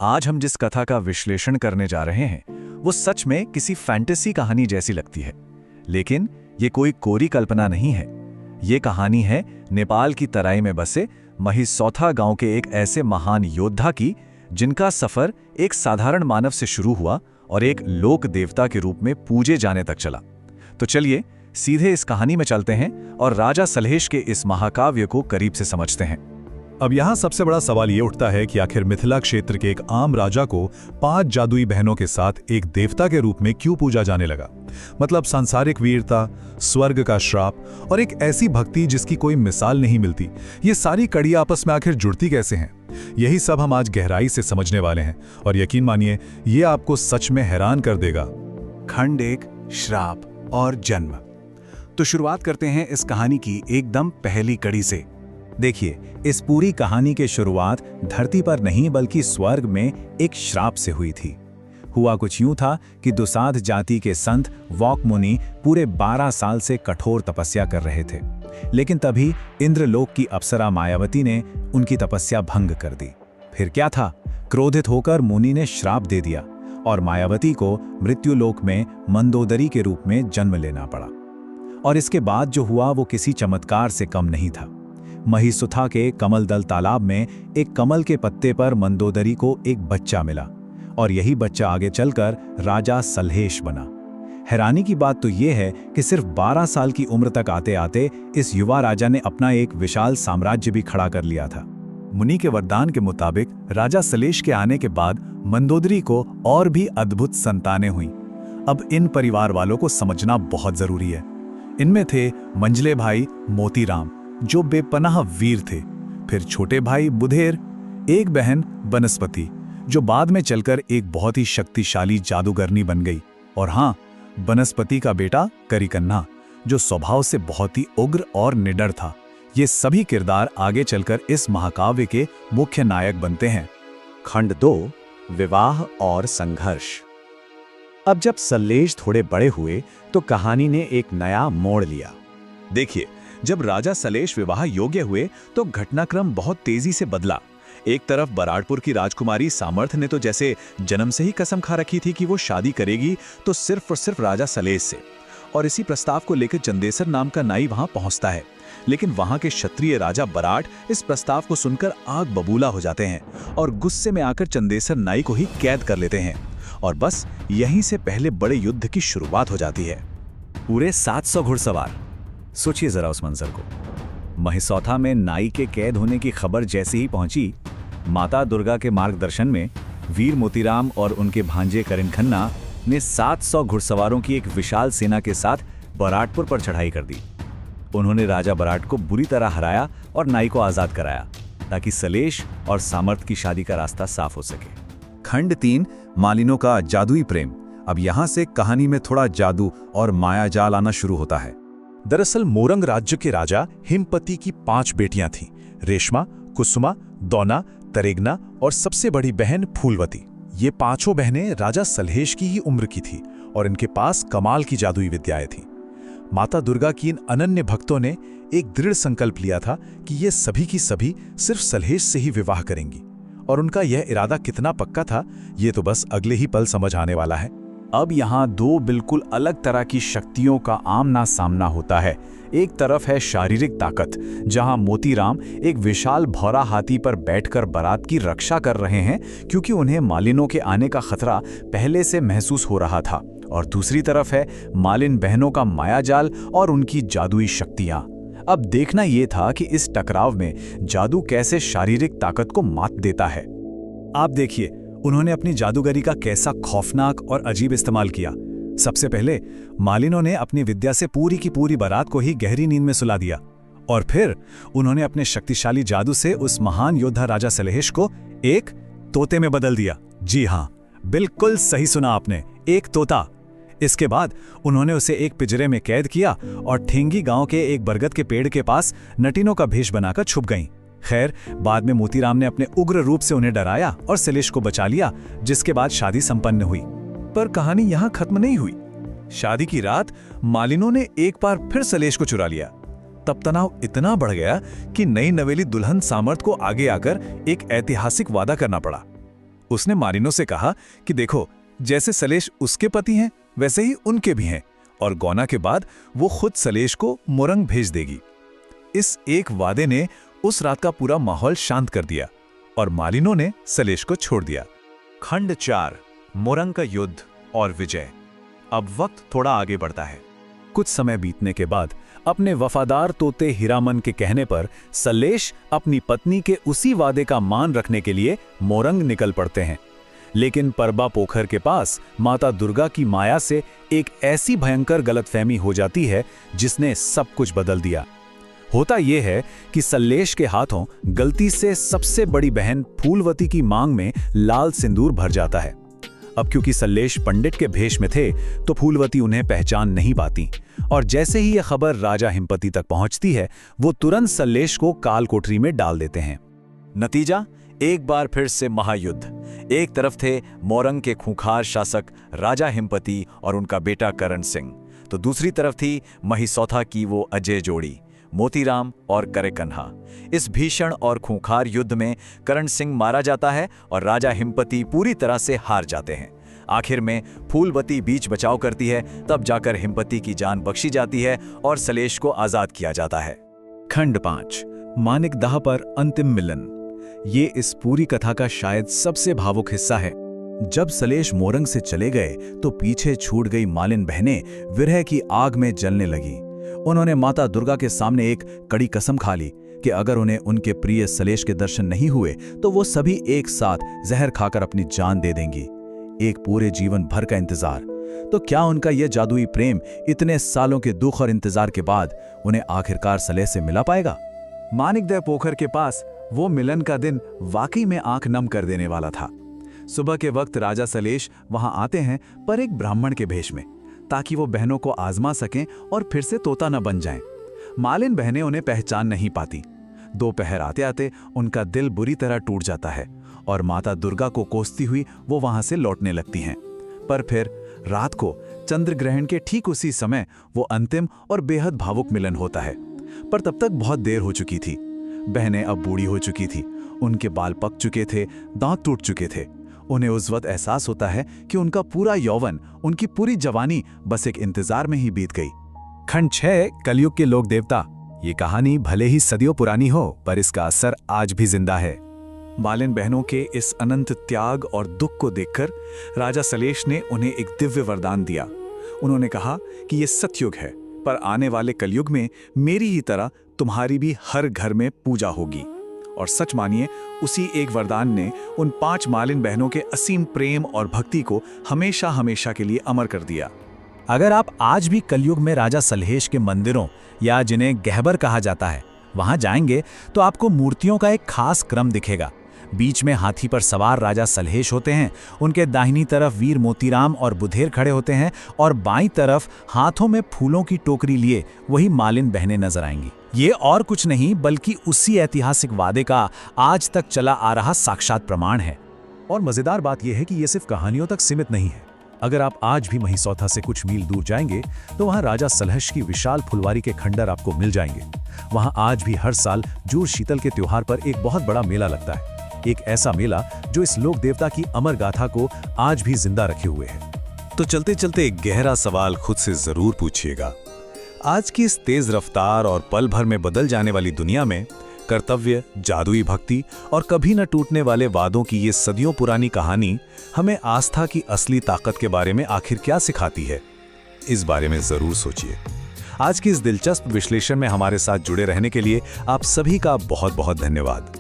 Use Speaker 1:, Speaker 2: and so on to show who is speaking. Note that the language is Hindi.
Speaker 1: आज हम जिस कथा का विश्लेषण करने जा रहे हैं वो सच में किसी फैंटेसी कहानी जैसी लगती है, लेकिन ये कोई कोरी कल्पना नहीं है। ये कहानी है नेपाल की तराई में बसे महिसौथा गांव के एक ऐसे महान योद्धा की, जिनका सफर एक साधारण मानव से शुरू हुआ और एक लोक देवता के रूप में पूजे जाने तक चला। तो चलिए सीधे इस कहानी में चलते हैं और राजा सलहेश के इस महाकाव्य को करीब से समझते हैं।
Speaker 2: अब यहाँ सबसे बड़ा सवाल ये उठता है कि आखिर मिथिला क्षेत्र के एक आम राजा को 5 जादुई बहनों के साथ एक देवता के रूप में क्यों पूजा जाने लगा। मतलब सांसारिक वीरता, स्वर्ग का श्राप और एक ऐसी भक्ति जिसकी कोई मिसाल नहीं मिलती, ये सारी कड़ी आपस में आखिर जुड़ती कैसे हैं? यही सब हम आज गहराई से समझने वाले हैं और यकीन मानिए ये आपको सच में हैरान कर देगा।
Speaker 1: खंड 1, श्राप और जन्म। तो शुरुआत करते हैं इस कहानी की एकदम पहली कड़ी से।
Speaker 3: देखिए, इस पूरी कहानी की शुरुआत धरती पर नहीं बल्कि स्वर्ग में एक श्राप से हुई थी। हुआ कुछ यूं था कि दुसाध जाति के संत वॉक मुनि पूरे 12 साल से कठोर तपस्या कर रहे थे, लेकिन तभी इंद्रलोक की अप्सरा मायावती ने उनकी तपस्या भंग कर दी। फिर क्या था, क्रोधित होकर मुनि ने श्राप दे दिया और मायावती को मृत्युलोक में मंदोदरी के रूप में जन्म लेना पड़ा। और इसके बाद जो हुआ वो किसी चमत्कार से कम नहीं था। महिसुथा के कमलदल तालाब में एक कमल के पत्ते पर मंदोदरी को एक बच्चा मिला और यही बच्चा आगे चलकर राजा सलहेश बना। हैरानी की बात तो यह है कि सिर्फ 12 साल की उम्र तक आते आते इस युवा राजा ने अपना एक विशाल साम्राज्य भी खड़ा कर लिया था।
Speaker 1: मुनि के वरदान के मुताबिक राजा सलहेश के आने के बाद मंदोदरी को और भी अद्भुत संतानें हुईं। अब इन परिवार वालों को समझना बहुत जरूरी है। इनमें थे मंझले भाई मोतीराम, जो बेपनाह वीर थे, फिर छोटे भाई बुधेर, एक बहन बनस्पति, जो बाद में चलकर एक बहुत ही शक्तिशाली जादूगरनी बन गई, और हाँ, बनस्पति का बेटा करिकन्हा, जो स्वभाव से बहुत ही उग्र और निडर था। ये सभी किरदार आगे चलकर इस महाकाव्य के मुख्य नायक बनते हैं।
Speaker 3: खंड 2, विवाह और संघर्ष। अब जब सलहेश थोड़े बड़े हुए तो कहानी ने एक नया मोड़ लिया।
Speaker 1: देखिए, जब राजा सलहेश विवाह योग्य हुए तो घटनाक्रम बहुत तेजी से बदला। एक तरफ बराड़पुर की राजकुमारी सामर्थ ने तो जैसे जन्म से ही कसम खा रखी थी कि वो शादी करेगी तो सिर्फ और सिर्फ राजा सलहेश से, और इसी प्रस्ताव को लेकर चंदेसर नाम का नाई वहां पहुंचता है। लेकिन वहां के क्षत्रिय राजा बराड़ इस प्रस्ताव को सुनकर आग बबूला हो जाते हैं और गुस्से में आकर चंदेसर नाई को ही कैद कर लेते हैं, और बस यहीं से पहले बड़े युद्ध की शुरुआत हो जाती है।
Speaker 3: पूरे 700 घुड़सवार, सोचिए जरा उस मंजर को। महिसौथा में नाई के कैद होने की खबर जैसे ही पहुंची, माता दुर्गा के मार्गदर्शन में वीर मोतीराम और उनके भांजे करिकन्हा ने 700 घुड़सवारों की एक विशाल सेना के साथ बराड़पुर पर चढ़ाई कर दी। उन्होंने राजा बराड़ को बुरी तरह हराया और नाई को आजाद कराया, ताकि सलहेश और सामर्थ की शादी का रास्ता साफ हो सके।
Speaker 4: खंड 3, मालिनों का जादुई प्रेम। अब यहाँ से कहानी में थोड़ा जादू और मायाजाल आना शुरू होता है।
Speaker 2: दरअसल मोरंग राज्य के राजा हिमपति की 5 बेटियां थीं, रेशमा, कुसुमा, दौना, तरेगना और सबसे बड़ी बहन फूलवती। ये 5 बहनें राजा सलहेश की ही उम्र की थी और इनके पास कमाल की जादुई विद्याएं थीं। माता दुर्गा की इन अनन्य भक्तों ने एक दृढ़ संकल्प लिया था कि ये सभी की सभी सिर्फ सलहेश से ही विवाह करेंगी, और उनका यह इरादा कितना पक्का था ये तो बस अगले ही पल समझ आने वाला है।
Speaker 3: अब यहाँ 2 बिल्कुल अलग तरह की शक्तियों का आमना सामना होता है। एक तरफ है शारीरिक ताकत, जहाँ मोतीराम एक विशाल भौरा हाथी पर बैठकर बारात की रक्षा कर रहे हैं, क्योंकि उन्हें मालिनों के आने का खतरा पहले से महसूस हो रहा था। और दूसरी तरफ है मालिन बहनों का मायाजाल और उनकी जादुई शक्तियाँ। अब देखना ये था कि इस टकराव में जादू कैसे शारीरिक ताकत को मात देता है।
Speaker 1: आप देखिए, उन्होंने अपनी जादूगरी का कैसा खौफनाक और अजीब इस्तेमाल किया। सबसे पहले मालिनों ने अपनी विद्या से पूरी की पूरी बारात को ही गहरी नींद में सुला दिया, और फिर उन्होंने अपने शक्तिशाली जादू से उस महान योद्धा राजा सलहेश को एक तोते में बदल दिया। जी हाँ, बिल्कुल सही सुना आपने, एक तोता। इसके बाद उन्होंने उसे एक पिंजरे में कैद किया और ठेंगी गांव के एक बरगद के पेड़ के पास नटीनों का भेष बनाकर छुप गईं। खैर, बाद में मोतीराम ने अपने उग्र रूप से उन्हें डराया और सलहेश को बचा लिया, जिसके बाद शादी संपन्न हुई। पर कहानी यहाँ खत्म नहीं हुई। शादी की रात मालिनों ने एक बार फिर सलहेश को चुरा लिया। तब तनाव इतना बढ़ गया कि नई नवेली दुल्हन सामर्थ को आगे आकर एक ऐतिहासिक वादा करना पड़ा। उसने मालिनो से कहा कि देखो, जैसे सलेश उसके पति हैं वैसे ही उनके भी हैं, और गौना के बाद वो खुद सलेश को मोरंग भेज देगी। इस एक वादे ने उस रात का पूरा माहौल शांत कर दिया और मालिनो ने सलेश को छोड़ दिया।
Speaker 2: खंड 4 मोरंग का युद्ध और विजय। अब वक्त थोड़ा आगे बढ़ता है।
Speaker 1: कुछ समय बीतने के बाद अपने वफादार तोते हीरामन के कहने पर सलेश अपनी पत्नी के उसी वादे का मान रखने के लिए मोरंग निकल पड़ते हैं। लेकिन परबा पोखर के पास माता दुर्गा की माया से एक ऐसी भयंकर गलतफहमी हो जाती है जिसने सब कुछ बदल दिया। होता यह है कि सल्लेश के हाथों गलती से सबसे बड़ी बहन फूलवती की मांग में लाल सिंदूर भर जाता है। अब क्योंकि सल्लेश पंडित के भेष में थे तो फूलवती उन्हें पहचान नहीं पाती, और जैसे ही यह खबर राजा हिमपति तक पहुंचती है वो तुरंत सल्लेश को काल कोठरी में डाल देते हैं।
Speaker 2: नतीजा एक बार फिर से महायुद्ध। एक तरफ थे मोरंग के खूंखार शासक राजा हिमपति और उनका बेटा करण सिंह, तो दूसरी तरफ थी महिसौथा की वो अजय जोड़ी मोतीराम और करेकन्हा। इस भीषण और खूंखार युद्ध में करण सिंह मारा जाता है और राजा हिमपति पूरी तरह से हार जाते हैं। आखिर में फूलवती बीच बचाव करती है, तब जाकर हिमपति की जान बख्शी जाती है और सलेश को आजाद किया जाता है।
Speaker 3: खंड 5 मानिकदाह पर अंतिम मिलन। ये इस पूरी कथा का शायद सबसे भावुक हिस्सा है। जब सलेश मोरंग से चले गए तो पीछे छूट गई मालिन बहनें विरह की आग में जलने लगी। उन्होंने माता दुर्गा के सामने एक कड़ी कसम खा ली कि अगर उन्हें उनके प्रिय सलेश के दर्शन नहीं हुए तो वो सभी एक साथ जहर खाकर अपनी जान दे देंगी। एक पूरे जीवन भर का इंतजार। तो क्या उनका यह जादुई प्रेम इतने सालों के दुख और इंतजार के बाद उन्हें आखिरकार सलेश से मिला पाएगा?
Speaker 1: मानिकदाह पोखर के पास वो मिलन का दिन वाकई में आंख नम कर देने वाला था। सुबह के वक्त राजा सलेश वहां आते हैं, पर एक ब्राह्मण के भेष में, ताकि वो बहनों को आजमा सकें और फिर से तोता न बन जाएं। मालिन बहनें उन्हें पहचान नहीं पाती। दोपहर आते आते उनका दिल बुरी तरह टूट जाता है और माता दुर्गा को कोसती हुई वो वहां से लौटने लगती हैं। पर फिर रात को चंद्र ग्रहण के ठीक उसी समय वो अंतिम और बेहद भावुक मिलन होता है। पर तब तक बहुत देर हो चुकी थी। बहनें अब बूढ़ी हो चुकी थी, उनके बाल पक चुके थे, दांत टूट चुके थे। उन्हें उस वक्त एहसास होता है कि उनका पूरा यौवन, उनकी पूरी जवानी बस एक इंतजार में ही बीत गई।
Speaker 3: खंड 6 कलयुग के लोक देवता। ये कहानी भले ही सदियों पुरानी हो, पर इसका असर आज भी जिंदा है।
Speaker 1: मालिन बहनों के इस अनंत त्याग और दुख को देखकर राजा सलेश ने उन्हें एक दिव्य वरदान दिया। उन्होंने कहा कि ये सतयुग है, पर आने वाले कलयुग में मेरी ही तरह तुम्हारी भी हर घर में पूजा होगी। और सच मानिए, उसी एक वरदान ने उन 5 मालिन बहनों के असीम प्रेम और भक्ति को हमेशा हमेशा के लिए अमर कर दिया।
Speaker 3: अगर आप आज भी कलयुग में राजा सलहेश के मंदिरों, या जिन्हें गहबर कहा जाता है, वहां जाएंगे तो आपको मूर्तियों का एक खास क्रम दिखेगा। बीच में हाथी पर सवार राजा सलहेश होते हैं, उनके दाहिनी तरफ वीर मोतीराम और बुधेर खड़े होते हैं, और बाईं तरफ हाथों में फूलों की टोकरी लिए वही मालिन बहनें नजर आएंगी। ये और कुछ नहीं बल्कि उसी ऐतिहासिक वादे का आज तक चला आ रहा साक्षात प्रमाण है।
Speaker 1: और मजेदार बात यह है कि ये सिर्फ कहानियों तक सीमित नहीं है। अगर आप आज भी महिसौथा से कुछ मील दूर जाएंगे तो वहां राजा सलहेश की विशाल फुलवारी के खंडर आपको मिल जाएंगे। वहां आज भी हर साल जूड़ शीतल के त्योहार पर एक बहुत बड़ा मेला लगता है। एक ऐसा मेला जो इस लोक देवता की अमर गाथा को आज भी जिंदा रखे हुए है।
Speaker 3: तो चलते चलते एक गहरा सवाल खुद से जरूर पूछिएगा। आज की इस तेज रफ्तार और पल भर में बदल जाने वाली दुनिया में कर्तव्य, जादुई भक्ति और कभी न टूटने वाले वादों की ये सदियों पुरानी कहानी हमें आस्था की असली ताकत के बारे में आखिर क्या सिखाती है? इस बारे में जरूर सोचिए। आज की इस दिलचस्प विश्लेषण में हमारे साथ जुड़े रहने के लिए आप सभी का बहुत बहुत धन्यवाद।